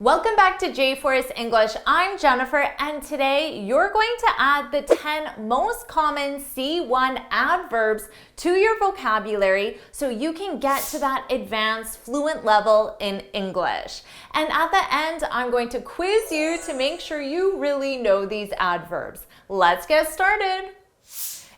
Welcome back to J-Force English. I'm Jennifer, and today you're going to add the 10 most common C1 adverbs to your vocabulary so you can get to that advanced fluent level in English. And at the end, I'm going to quiz you to make sure you really know these adverbs. Let's get started.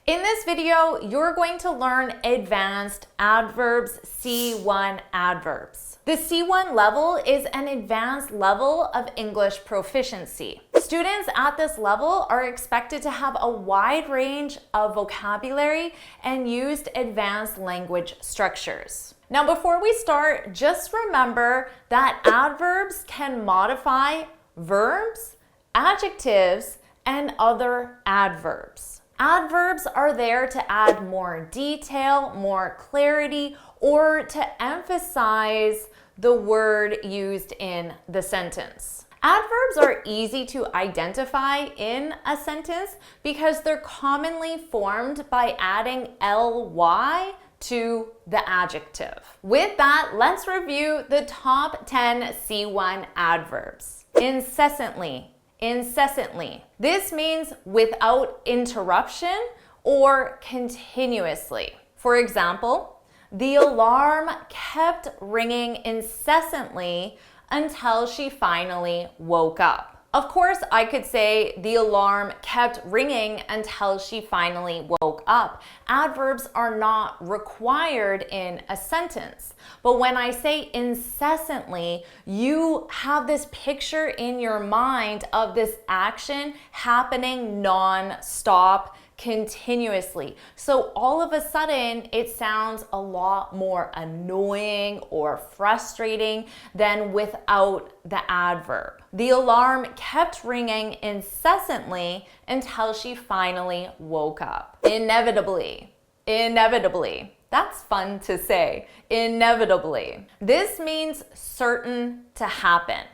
In this video, you're going to learn advanced adverbs, C1 adverbs. The C1 level is an advanced level of English proficiency. Students at this level are expected to have a wide range of vocabulary and use advanced language structures. Now, before we start, just remember that adverbs can modify verbs, adjectives, and other adverbs. Adverbs are there to add more detail, more clarity, or to emphasize the word used in the sentence. Adverbs are easy to identify in a sentence because they're commonly formed by adding ly to the adjective. With that, let's review the top 10 C1 adverbs. Incessantly. Incessantly. This means without interruption or continuously. For example, the alarm kept ringing incessantly until she finally woke up. Of course, I could say the alarm kept ringing until she finally woke up. Adverbs are not required in a sentence. But when I say incessantly, you have this picture in your mind of this action happening non-stop, continuously. So all of a sudden, it sounds a lot more annoying or frustrating than without the adverb. The alarm kept ringing incessantly until she finally woke up. Inevitably. Inevitably. That's fun to say. Inevitably. This means certain to happen.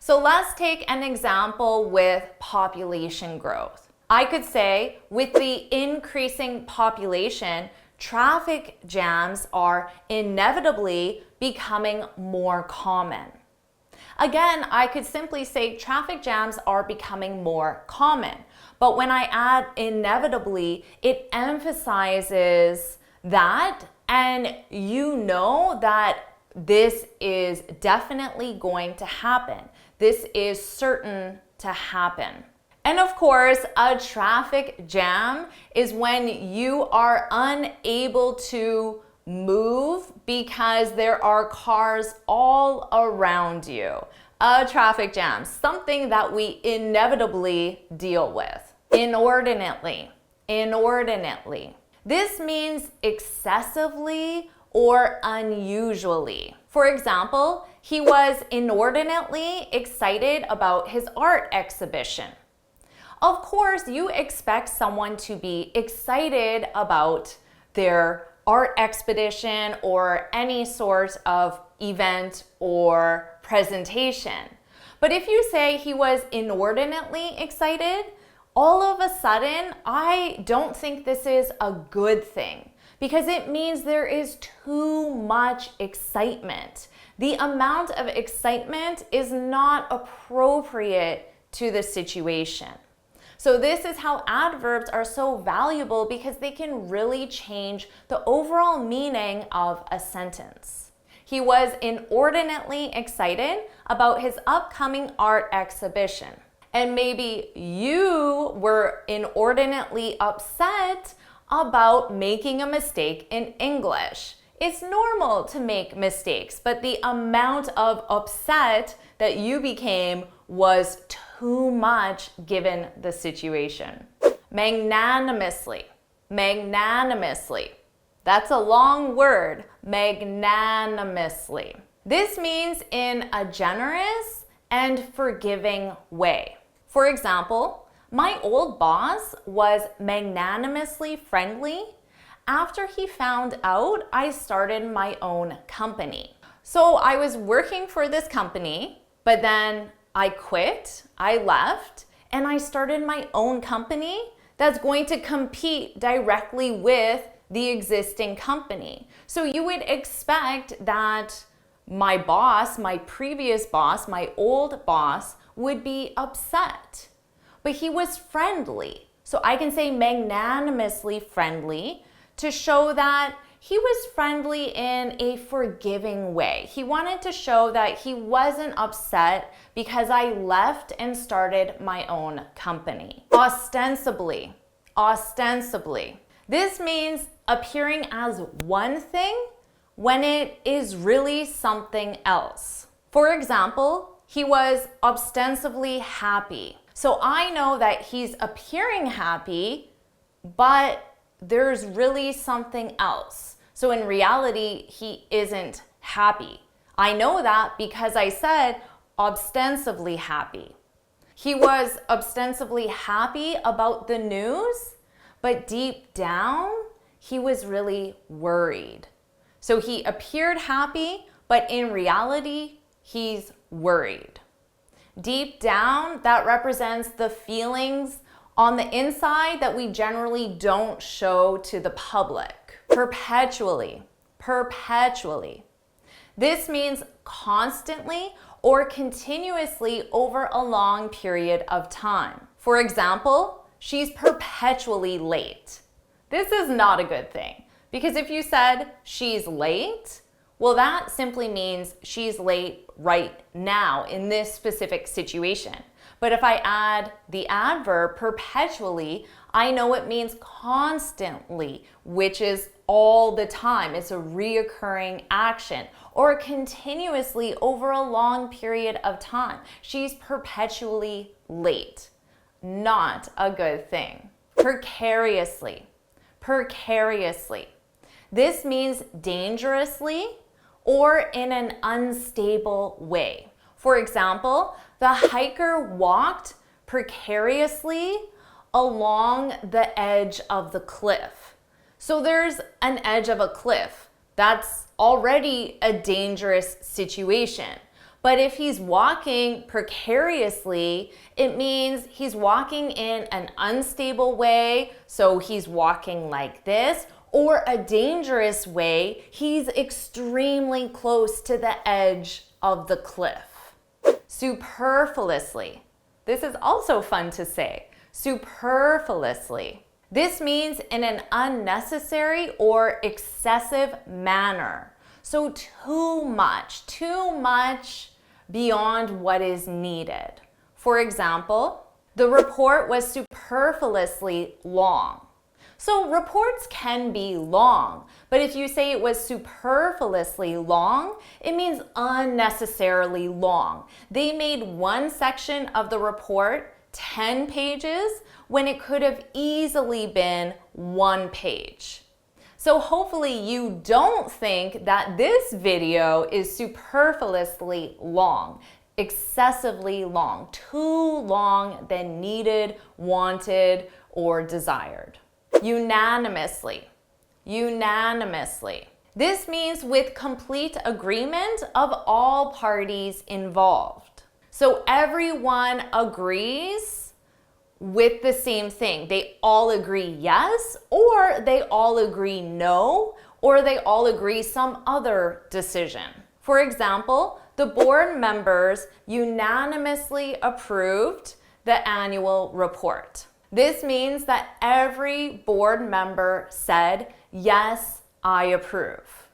So let's take an example with population growth. I could say, with the increasing population, traffic jams are inevitably becoming more common. Again, I could simply say traffic jams are becoming more common. But when I add inevitably, it emphasizes that, and you know that this is definitely going to happen. This is certain to happen. And of course, a traffic jam is when you are unable to move because there are cars all around you. A traffic jam, something that we inevitably deal with. Inordinately. Inordinately. This means excessively or unusually. For example, he was inordinately excited about his art exhibition. Of course, you expect someone to be excited about their art expedition or any sort of event or presentation. But if you say he was inordinately excited, all of a sudden, I don't think this is a good thing because it means there is too much excitement. The amount of excitement is not appropriate to the situation. So this is how adverbs are so valuable because they can really change the overall meaning of a sentence. He was inordinately excited about his upcoming art exhibition. And maybe you were inordinately upset about making a mistake in English. It's normal to make mistakes, but the amount of upset that you became was too much given the situation. Magnanimously. Magnanimously. That's a long word. Magnanimously. This means in a generous and forgiving way. For example, my old boss was magnanimously friendly after he found out I started my own company. So I was working for this company, but then I quit, I left, and I started my own company that's going to compete directly with the existing company. So you would expect that my boss, my previous boss, my old boss would be upset. But he was friendly. So I can say magnanimously friendly to show that he was friendly in a forgiving way. He wanted to show that he wasn't upset because I left and started my own company. Ostensibly. Ostensibly. This means appearing as one thing when it is really something else. For example, he was ostensibly happy. So I know that he's appearing happy, but there's really something else. So in reality, he isn't happy. I know that because I said ostensibly happy. He was ostensibly happy about the news, but deep down, he was really worried. So he appeared happy, but in reality, he's worried. Deep down, that represents the feelings on the inside that we generally don't show to the public. Perpetually, perpetually. This means constantly or continuously over a long period of time. For example, she's perpetually late. This is not a good thing because if you said she's late, well, that simply means she's late right now in this specific situation. But if I add the adverb perpetually, I know it means constantly, which is all the time. It's a reoccurring action, or continuously over a long period of time. She's perpetually late. Not a good thing. Precariously. Precariously. This means dangerously or in an unstable way. For example, the hiker walked precariously along the edge of the cliff. So there's an edge of a cliff. That's already a dangerous situation. But if he's walking precariously, it means he's walking in an unstable way. So he's walking like this, or a dangerous way. He's extremely close to the edge of the cliff. Superfluously. This is also fun to say. Superfluously. This means in an unnecessary or excessive manner. So too much beyond what is needed. For example, the report was superfluously long. So reports can be long, but if you say it was superfluously long, it means unnecessarily long. They made one section of the report 10 pages when it could have easily been 1 page. So hopefully you don't think that this video is superfluously long, excessively long, too long than needed, wanted, or desired. Unanimously. Unanimously. This means with complete agreement of all parties involved. So everyone agrees with the same thing. They all agree yes, or they all agree no, or they all agree some other decision. For example, the board members unanimously approved the annual report. This means that every board member said, yes, I approve.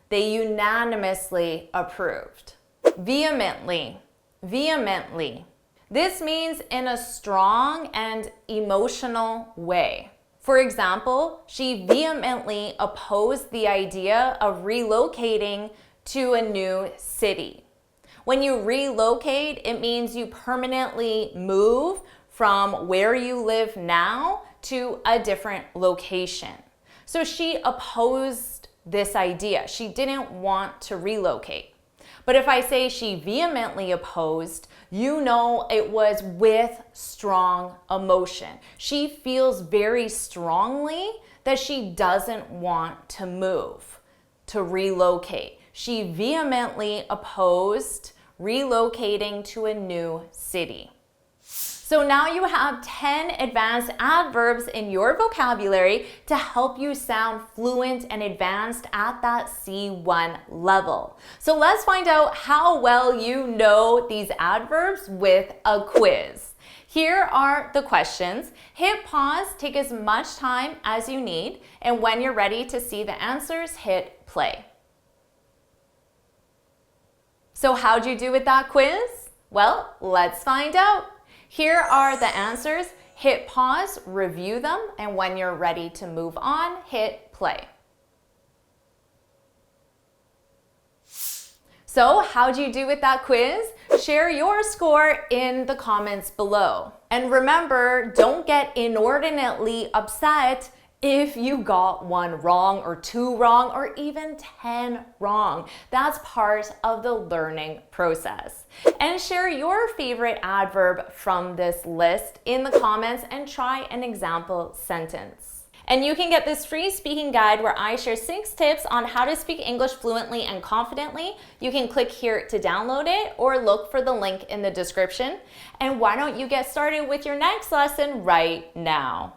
They unanimously approved. Vehemently. Vehemently. This means in a strong and emotional way. For example, she vehemently opposed the idea of relocating to a new city. When you relocate, it means you permanently move from where you live now to a different location. So she opposed this idea. She didn't want to relocate. But if I say she vehemently opposed, you know it was with strong emotion. She feels very strongly that she doesn't want to move, to relocate. She vehemently opposed relocating to a new city. So now you have 10 advanced adverbs in your vocabulary to help you sound fluent and advanced at that C1 level. So let's find out how well you know these adverbs with a quiz. Here are the questions. Hit pause, take as much time as you need, and when you're ready to see the answers, hit play. So how'd you do with that quiz? Well, let's find out. Here are the answers. Hit pause, review them, and when you're ready to move on, hit play. So how'd you do with that quiz? Share your score in the comments below. And remember, don't get inordinately upset if you got one wrong or two wrong or even 10 wrong. That's part of the learning process. And share your favorite adverb from this list in the comments and try an example sentence. And you can get this free speaking guide where I share 6 tips on how to speak English fluently and confidently. You can click here to download it or look for the link in the description. And why don't you get started with your next lesson right now?